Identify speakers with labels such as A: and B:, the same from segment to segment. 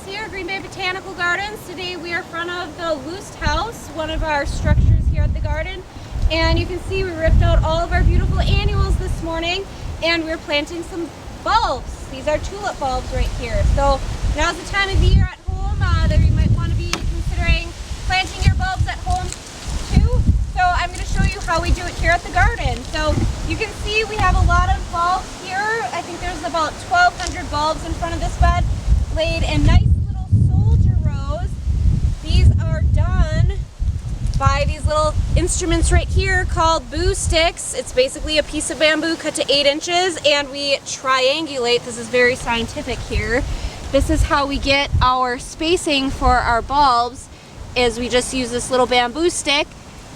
A: here, Green Bay Botanical Gardens. Today we are in front of the Loost House, one of our structures here at the garden. And you can see we ripped out all of our beautiful annuals this morning and we're planting some bulbs. These are tulip bulbs right here. So now's the time of the year at home that you might want to be considering planting your bulbs at home too. So I'm going to show you how we do it here at the garden. So you can see we have a lot of bulbs here. I think there's about 1,200 bulbs in front of this bed, laid in nice little soldier rows. These are done by these little instruments right here called boo sticks. It's basically a piece of bamboo cut to 8 inches and we triangulate. This is very scientific here. This is how we get our spacing for our bulbs, is we just use this little bamboo stick,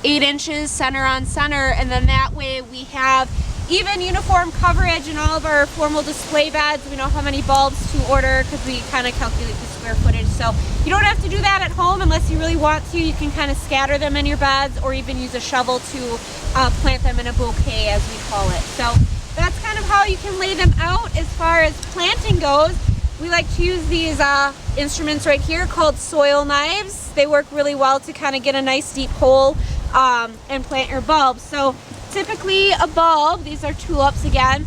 A: 8 inches center on center, and then that way we have even uniform coverage in all of our formal display beds. We know how many bulbs to order because we kind of calculate the square footage. So you don't have to do that at home unless you really want to. You can kind of scatter them in your beds or even use a shovel to plant them in a bouquet, as we call it. So that's kind of how you can lay them out. As far as planting goes, we like to use these instruments right here called soil knives. They work really well to kind of get a nice deep hole and plant your bulbs. So typically a bulb, these are tulips again,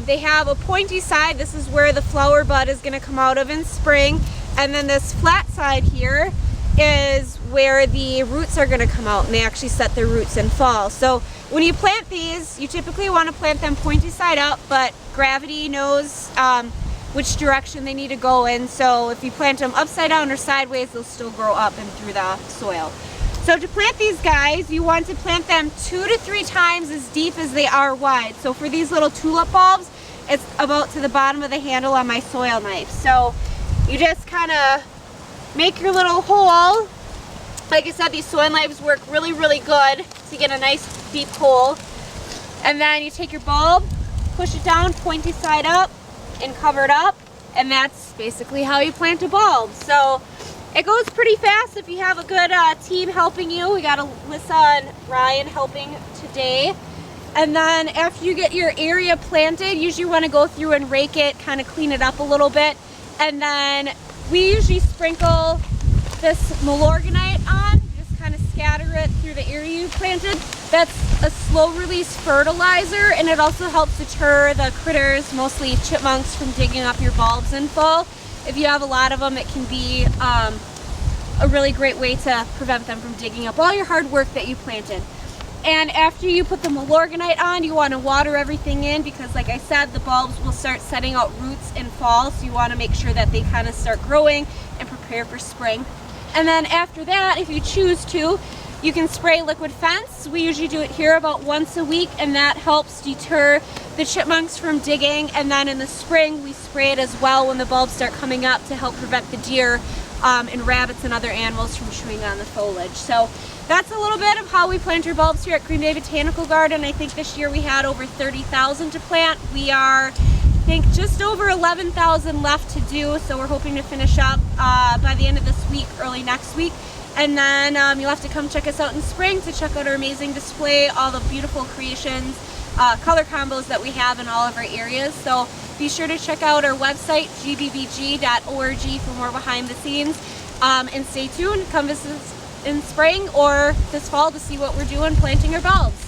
A: they have a pointy side. This is where the flower bud is going to come out of in spring, and then this flat side here is where the roots are going to come out, and they actually set their roots in fall. So when you plant these, you typically want to plant them pointy side up, but gravity knows which direction they need to go in. So if you plant them upside down or sideways, they'll still grow up and through the soil. So to plant these guys, you want to plant them 2 to 3 times as deep as they are wide. So for these little tulip bulbs, it's about to the bottom of the handle on my soil knife. So you just kind of make your little hole. Like I said, these soil knives work really, really good to get a nice deep hole. And then you take your bulb, push it down pointy side up and cover it up. And that's basically how you plant a bulb. So it goes pretty fast if you have a good team helping you. We got Alyssa and Ryan helping today. And then after you get your area planted, usually you want to go through and rake it, kind of clean it up a little bit. And then we usually sprinkle this Milorganite on, just kind of scatter it through the area you planted. That's a slow release fertilizer, and it also helps deter the critters, mostly chipmunks, from digging up your bulbs in fall. If you have a lot of them, it can be a really great way to prevent them from digging up all your hard work that you planted. And after you put the Milorganite on, you want to water everything in because, like I said, the bulbs will start setting out roots in fall, so you want to make sure that they kind of start growing and prepare for spring. And then after that, if you choose to, you can spray liquid fence. We usually do it here about once a week, and that helps deter the chipmunks from digging. And then in the spring, we spray it as well when the bulbs start coming up to help prevent the deer and rabbits and other animals from chewing on the foliage. So that's a little bit of how we plant our bulbs here at Green Bay Botanical Garden. I think this year we had over 30,000 to plant. We are, I think, just over 11,000 left to do, so we're hoping to finish up by the end of this week, early next week. And then you'll have to come check us out in spring to check out our amazing display, all the beautiful creations, color combos that we have in all of our areas. So be sure to check out our website, gbbg.org, for more behind the scenes. And stay tuned. Come visit us in spring or this fall to see what we're doing planting our bulbs.